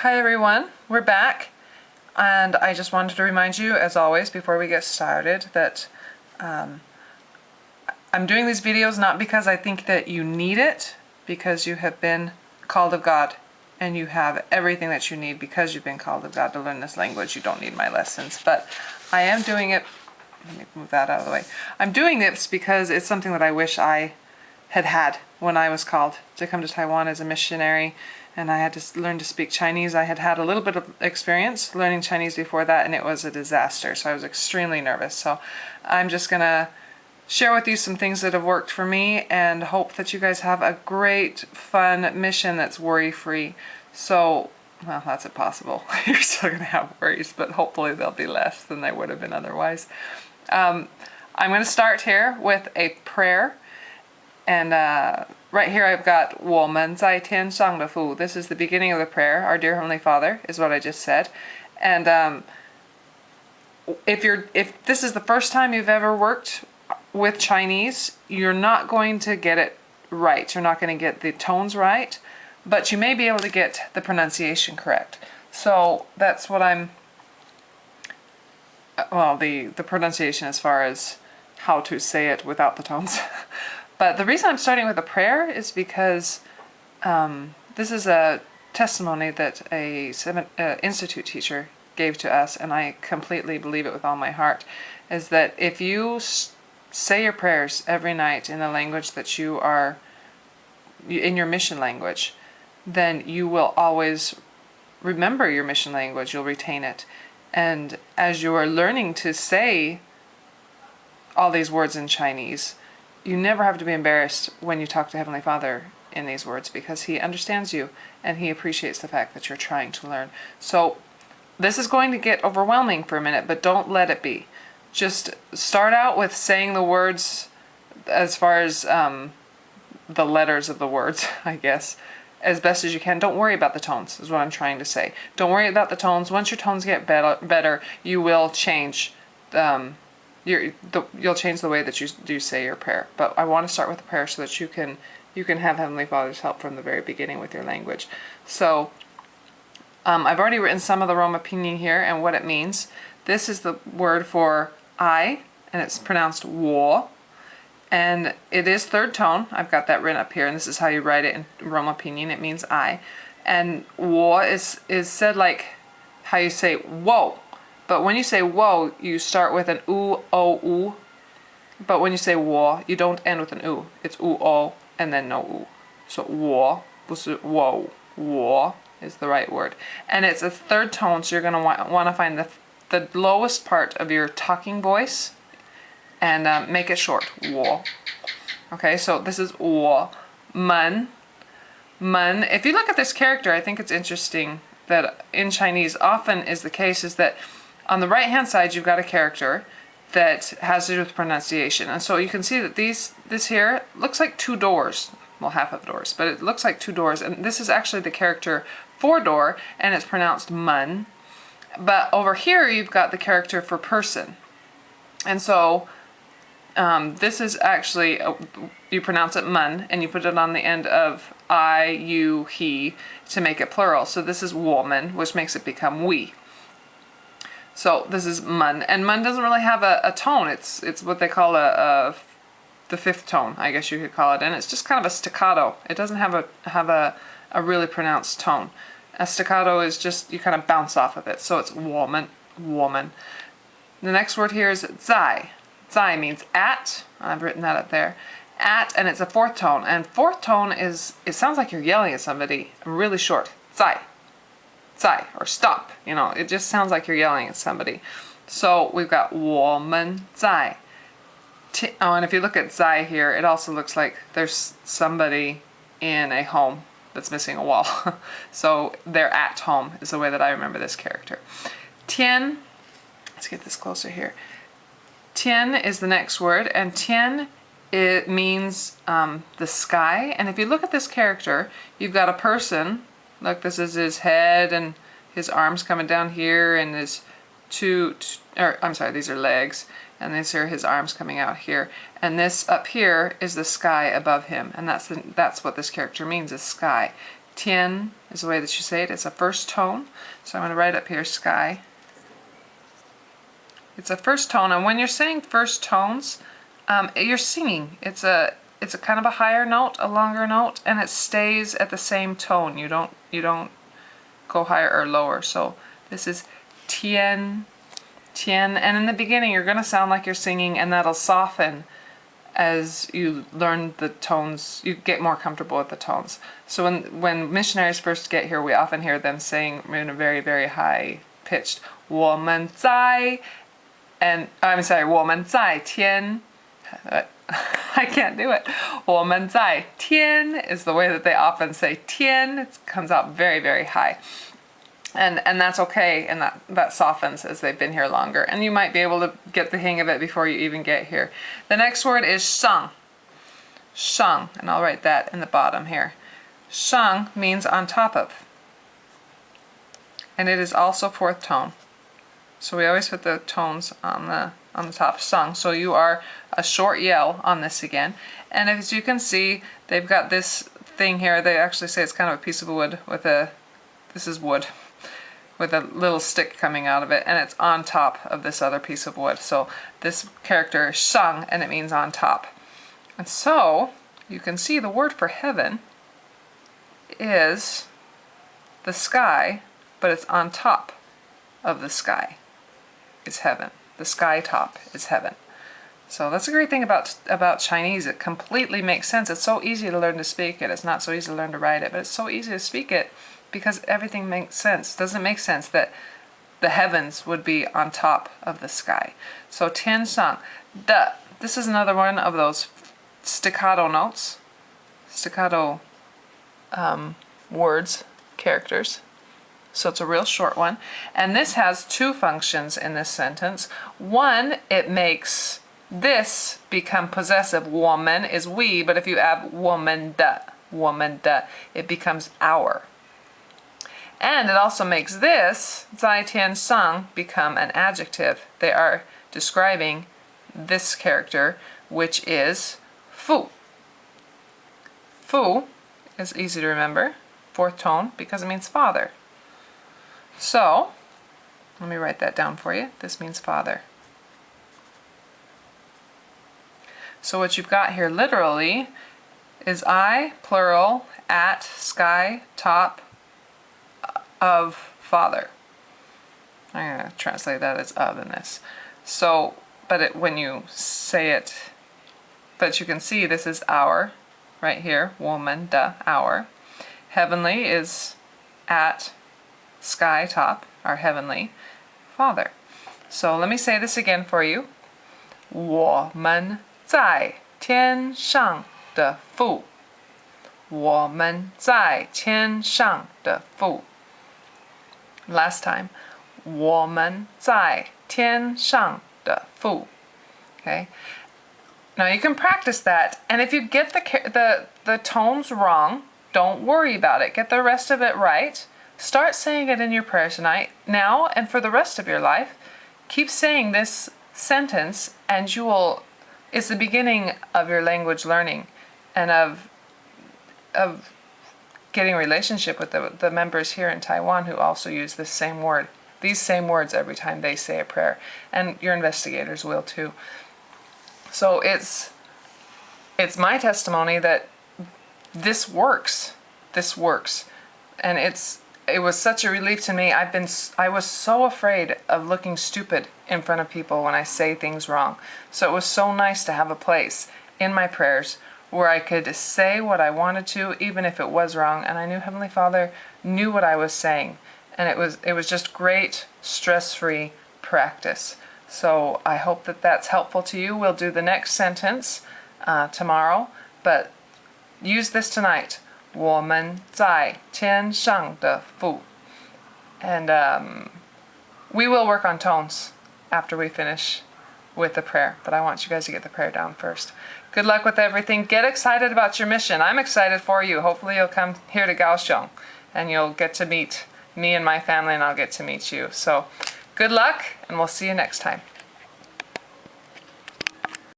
Hi everyone, we're back, and I just wanted to remind you, as always, before we get started, that I'm doing these videos not because I think that you need it, because you have been called of God, and you have everything that you need because you've been called of God to learn this language. You don't need my lessons, but I am doing it. Let me move that out of the way. I'm doing this because it's something that I wish I had when I was called to come to Taiwan as a missionary, and I had to learn to speak Chinese. I had a little bit of experience learning Chinese before that, and it was a disaster, so I was extremely nervous. So I'm just gonna share with you some things that have worked for me and hope that you guys have a great, fun mission that's worry-free. So, well, that's impossible. You're still gonna have worries, but hopefully they'll be less than they would have been otherwise. I'm going to start here with a prayer, and right here I've got 我们在天上的父. This is the beginning of the prayer. Our dear Heavenly Father is what I just said. And if this is the first time you've ever worked with Chinese, you're not going to get it right. You're not going to get the tones right, but you may be able to get the pronunciation correct. So that's what I'm... Well, the pronunciation as far as how to say it without the tones. But the reason I'm starting with a prayer is because this is a testimony that a institute teacher gave to us, and I completely believe it with all my heart, is that if you say your prayers every night in the language that you are, in your mission language, then you will always remember your mission language, you'll retain it. And as you are learning to say all these words in Chinese, you never have to be embarrassed when you talk to Heavenly Father in these words, because He understands you and He appreciates the fact that you're trying to learn. So this is going to get overwhelming for a minute, but don't let it be. Just start out with saying the words as far as the letters of the words, I guess, as best as you can. Don't worry about the tones, is what I'm trying to say. Don't worry about the tones. Once your tones get better, you will change. You'll change the way that you do say your prayer. But I want to start with the prayer so that you can have Heavenly Father's help from the very beginning with your language. So I've already written some of the Roma pinyin here and what it means. This is the word for I, and it's pronounced 我. And it is third tone. I've got that written up here, and this is how you write it in Roma pinyin. It means I. And 我 is said like how you say whoa. But when you say whoa, you start with an u, o, u. But when you say 我, you don't end with an u. It's u, o, and then no u. So 我, 不是 whoa. 我 is the right word. And it's a third tone, so you're going to want to find the lowest part of your talking voice and make it short. 我. Okay, so this is 我们. If you look at this character, I think it's interesting that in Chinese often is the case is that on the right hand side you've got a character that has to do with pronunciation. And so you can see that this here looks like two doors. Well, half of doors, but it looks like two doors. And this is actually the character for door, and it's pronounced mun. But over here you've got the character for person. And so this is actually, you pronounce it mun, and you put it on the end of I, you, he to make it plural. So this is 我们, which makes it become we. So this is mun, and mun doesn't really have a tone. It's what they call the fifth tone, I guess you could call it, and it's just kind of a staccato. It doesn't have a really pronounced tone. A staccato is just, you kind of bounce off of it. So it's 我们, woman. The next word here is 在. 在 means at. I've written that up there. At, and it's a fourth tone. And fourth tone is, it sounds like you're yelling at somebody really short. 在. 在, or stop. You know, it just sounds like you're yelling at somebody. So we've got 我们在. Oh, and if you look at 在 here, it also looks like there's somebody in a home that's missing a wall. So they're at home is the way that I remember this character. 天, let's get this closer here. 天 is the next word, and 天, it means the sky. And if you look at this character, you've got a person. Look, this is his head and his arms coming down here, and his these are legs, and these are his arms coming out here. And this up here is the sky above him, and that's what this character means, is sky. Tian is the way that you say it. It's a first tone. So I'm going to write up here sky. It's a first tone, and when you're saying first tones, you're singing. It's a kind of a higher note, a longer note, and it stays at the same tone. You don't go higher or lower. So this is tian, tian, and in the beginning you're going to sound like you're singing, and that'll soften as you learn the tones. You get more comfortable with the tones. So when missionaries first get here, we often hear them saying in a very, very high pitched 我们在, and I'm sorry, 我们在天. I can't do it. 我们在天 is the way that they often say 天. It comes out very, very high. And that's okay, and that softens as they've been here longer. And you might be able to get the hang of it before you even get here. The next word is shang. Shang, and I'll write that in the bottom here. Shang means on top of. And it is also fourth tone. So we always put the tones on the top, shang. So you are a short yell on this again. And as you can see, they've got this thing here. They actually say it's kind of a piece of wood with this is wood, with a little stick coming out of it, and it's on top of this other piece of wood. So this character is shang, and it means on top. And so you can see the word for heaven is the sky, but it's on top of the sky. It's heaven. The sky top is heaven. So that's a great thing about Chinese. It completely makes sense. It's so easy to learn to speak it. It's not so easy to learn to write it, but it's so easy to speak it because everything makes sense. It doesn't make sense that the heavens would be on top of the sky. So tian shang. This is another one of those staccato notes, staccato words, characters. So it's a real short one. And this has two functions in this sentence. One, it makes this become possessive. 我们 is we, but if you add 我们的, it becomes our. And it also makes this, 在天上, become an adjective. They are describing this character, which is 父. 父 is easy to remember, fourth tone, because it means father. So, let me write that down for you. This means father. So what you've got here literally is I, plural, at, sky, top, of, father. I'm going to translate that as of in this. So, but when you say it, but you can see this is our, right here, 我们的, our. Heavenly is at, sky, top, our heavenly father. So let me say this again for you. 我们在天上的父。我们在天上的父。Last time. 我们在天上的父. Okay. Now you can practice that, and if you get the tones wrong, don't worry about it. Get the rest of it right. Start saying it in your prayer tonight, now and for the rest of your life. Keep saying this sentence, and it's the beginning of your language learning and of getting a relationship with the members here in Taiwan who also use this same word, these same words every time they say a prayer, and your investigators will too. So it's my testimony that this works. This works, and it was such a relief to me. I was so afraid of looking stupid in front of people when I say things wrong. So it was so nice to have a place in my prayers where I could say what I wanted to, even if it was wrong, and I knew Heavenly Father knew what I was saying. And it was just great, stress-free practice. So I hope that that's helpful to you. We'll do the next sentence tomorrow, but use this tonight. 我们在天上的父. And we will work on tones after we finish with the prayer, but I want you guys to get the prayer down first. Good luck with everything. Get excited about your mission. I'm excited for you. Hopefully you'll come here to Kaohsiung and you'll get to meet me and my family, and I'll get to meet you. So good luck, and we'll see you next time.